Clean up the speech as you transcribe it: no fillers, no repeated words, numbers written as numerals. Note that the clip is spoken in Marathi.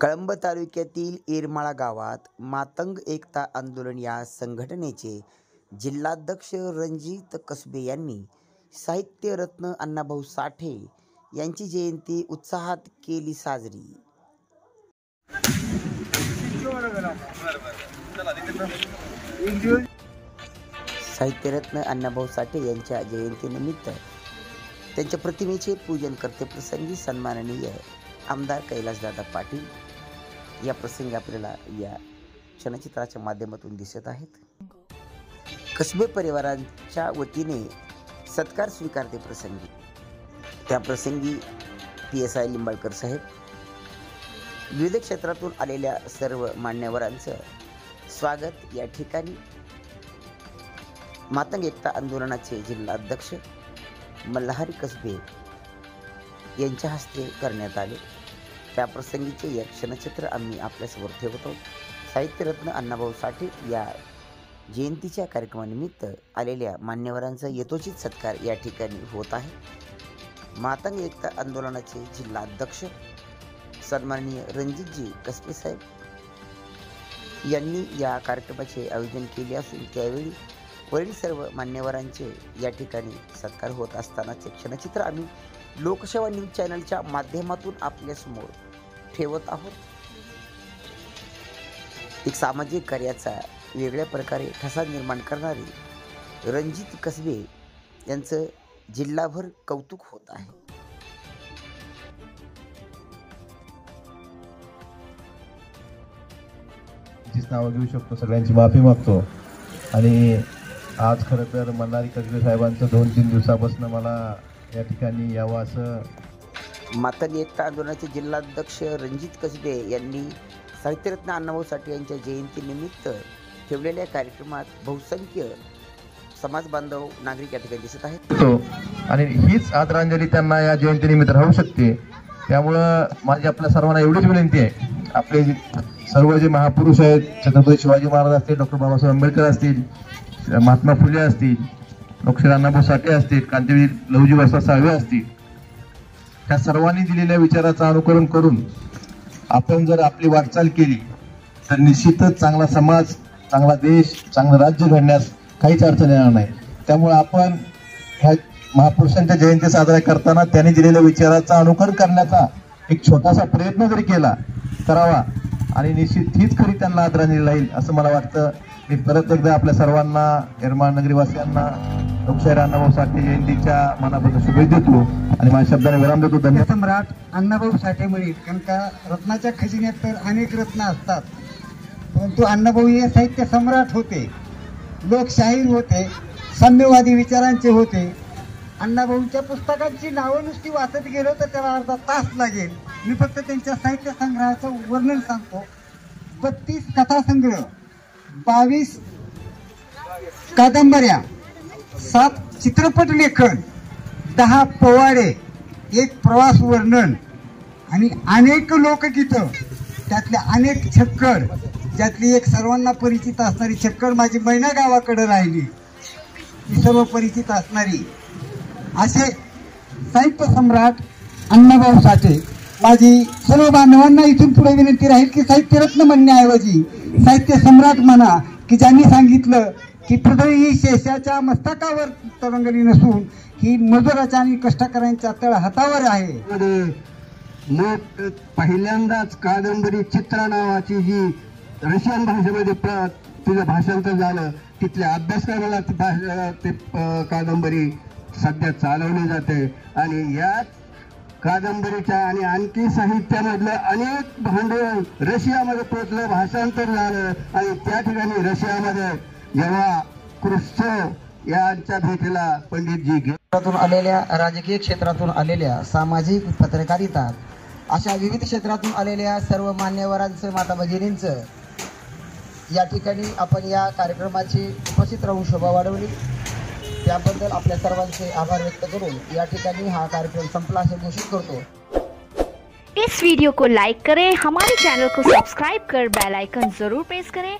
कळंब तालुक्यातील येरमाळा गावात मातंग एकता आंदोलन या संघटनेचे जिल्हाध्यक्ष रणजित कसबे यांनी साहित्यरत्न अण्णाभाऊ साठे यांची जयंती उत्साहात केली साजरी। साहित्यरत्न अण्णाभाऊ साठे यांच्या जयंतीनिमित्त त्यांच्या प्रतिमेचे पूजन करते प्रसंगी सन्माननीय आमदार कैलासदादा पाटील या प्रसंगी आपल्याला या क्षणचित्राच्या माध्यमातून दिसत आहेत। कसबे परिवाराच्या वतीने सत्कार स्वीकारते प्रसंगी त्या प्रसंगी PSI लिंबाळकर साहेब, विविध क्षेत्रातून आलेल्या सर्व मान्यवरांचं स्वागत या ठिकाणी मातंग एकता आंदोलनाचे जिल्हाध्यक्ष मल्हारी कसबे यांच्या हस्ते करण्यात आले। त्या प्रसंगीचे एक क्षणचित्र आम्ही आपल्यासमोर ठेवतो। साहित्यरत्न अण्णाभाऊ साठे या जयंतीच्या कार्यक्रमानिमित्त आलेल्या मान्यवरांचा यथोचित सत्कार या ठिकाणी होत आहे। मातंग एकता आंदोलनाचे जिल्हाध्यक्ष सन्माननीय रणजितजी कसबे साहेब यांनी या कार्यक्रमाचे आयोजन केले असून त्यावेळी वरील सर्व मान्यवरांचे या ठिकाणी सत्कार होत असतानाचे क्षणचित्र आम्ही लोकसेवा न्यूज चॅनलच्या माध्यमातून आपल्यासमोर ठेवत आहोत। एक सामाजिक कार्याचा वेगळ्या प्रकारे ठसा निर्माण करणारे रणजित कसबे यांचं जिल्हाभर कौतुक होत आहे। नाव घेऊ शकतो, सगळ्यांची माफी मागतो। आणि आज खरं तर मल्हारी कसबे साहेबांचं 2-3 दिवसापासून मला या ठिकाणी यावं असं। मातंग एकता आंदोलनाचे जिल्हाध्यक्ष रणजित कसबे यांनी साहित्यरत्न अण्णाभाऊ साठे यांच्या जयंतीनिमित्त ठेवलेल्या कार्यक्रमात बहुसंख्य समाज बांधव नागरिक या ठिकाणी दिसत आहेत आणि हीच आदरांजली त्यांना या जयंतीनिमित्त राहू शकते। त्यामुळं माझी आपल्या सर्वांना एवढीच विनंती आहे, आपले सर्व जे महापुरुष आहेत, छत्रपती शिवाजी महाराज असतील, डॉक्टर बाबासाहेब आंबेडकर असतील, महात्मा फुले असतील, डॉक्टर अण्णाभाऊ साठे असतील, क्रांतीवीर लहुजी वसंत साळवे असतील, त्या सर्वांनी दिलेल्या विचाराचं अनुकरण करून आपण जर आपली वाटचाल केली तर निश्चितच चांगला समाज, चांगला देश, चांगलं राज्य घडण्यास काहीच अडचण येणार नाही। त्यामुळे आपण ह्या महापुरुषांच्या जयंती साजरा करताना त्यांनी दिलेल्या विचाराचं अनुकरण करण्याचा एक छोटासा प्रयत्न जरी केला करावा आणि निश्चित हीच खरी त्यांना आदरांजली राहील असं मला वाटतं। मी परत एकदा आपल्या सर्वांना, येरमाळ नगरीवासियांना लोकशाहीर अण्णाभाऊ साठे जयंतीच्या मनापासून शुभेच्छा देतो आणि माझ्या शब्दाने विराम देतो। धन्यवाद। सम्राट अण्णाभाऊ साठे म्हणीत, कारण का रत्नाच्या खजिन्यात तर अनेक रत्न असतात, परंतु अण्णाभाऊ हे साहित्य सम्राट होते, लोकशाहीर होते, साम्यवादी विचारांचे होते। अण्णाभाऊंच्या पुस्तकांची नावं नुसती वाचत गेलो तर त्याला अर्धा तास लागेल। मी फक्त त्यांच्या साहित्य संग्रहाचं वर्णन सांगतो। 32 कथासंग्रह, 22 कादंबऱ्या, 7 चित्रपट लेखन, 10 पोवाडे, 1 प्रवास वर्णन आणि अनेक लोकगीतं, त्यातले अनेक छक्कड, ज्यातली एक सर्वांना परिचित असणारी छक्कड माझी मैना गावाकडे राहिली, ही सर्व परिचित असणारी असे साहित्य सम्राट अण्णाभाऊ साठे। माझी सर्व बांधवांना इथून पुढे विनंती राहील की साहित्यरत्न म्हणण्याऐवजी साहित्य सम्राट म्हणा, की ज्यांनी सांगितलं की पृथ्वी ही शेषाच्या मस्तकावर तरंगली नसून ही मजुराच्या आणि कष्टकऱ्यांच्या तळ हातावर आहे। मग पहिल्यांदाच कादंबरी चित्रा नावाची जी रशियन भाषेमध्ये तिचं भाषांतर झालं, तिथल्या अभ्यासक्रमाला ते कादंबरी सध्या चालवली जाते आणि याच कादंबरीच्या आणि आणखी साहित्यामधलं अनेक भांडवल रशियामध्ये पोहोचलं, भाषांतर झालं आणि त्या ठिकाणी रशियामध्ये जेव्हा क्रुश्चोव यांच्या भेटीला पंडितजी क्षेत्रातून आलेल्या, राजकीय क्षेत्रातून आलेल्या, सामाजिक पत्रकारिता अशा विविध क्षेत्रातून आलेल्या सर्व मान्यवरांचं, माता भगिनींचं या ठिकाणी आपण या कार्यक्रमाची उपस्थित राहून शोभा वाढवली, त्याबद्दल आपल्या सर्वांचे आभार व्यक्त करून या ठिकाणी हा कार्यक्रम संपला असे घोषित करतो। इस वीडियो को लाइक करें, हमारे चैनल को सब्सक्राइब कर बेल आइकन जरूर प्रेस करें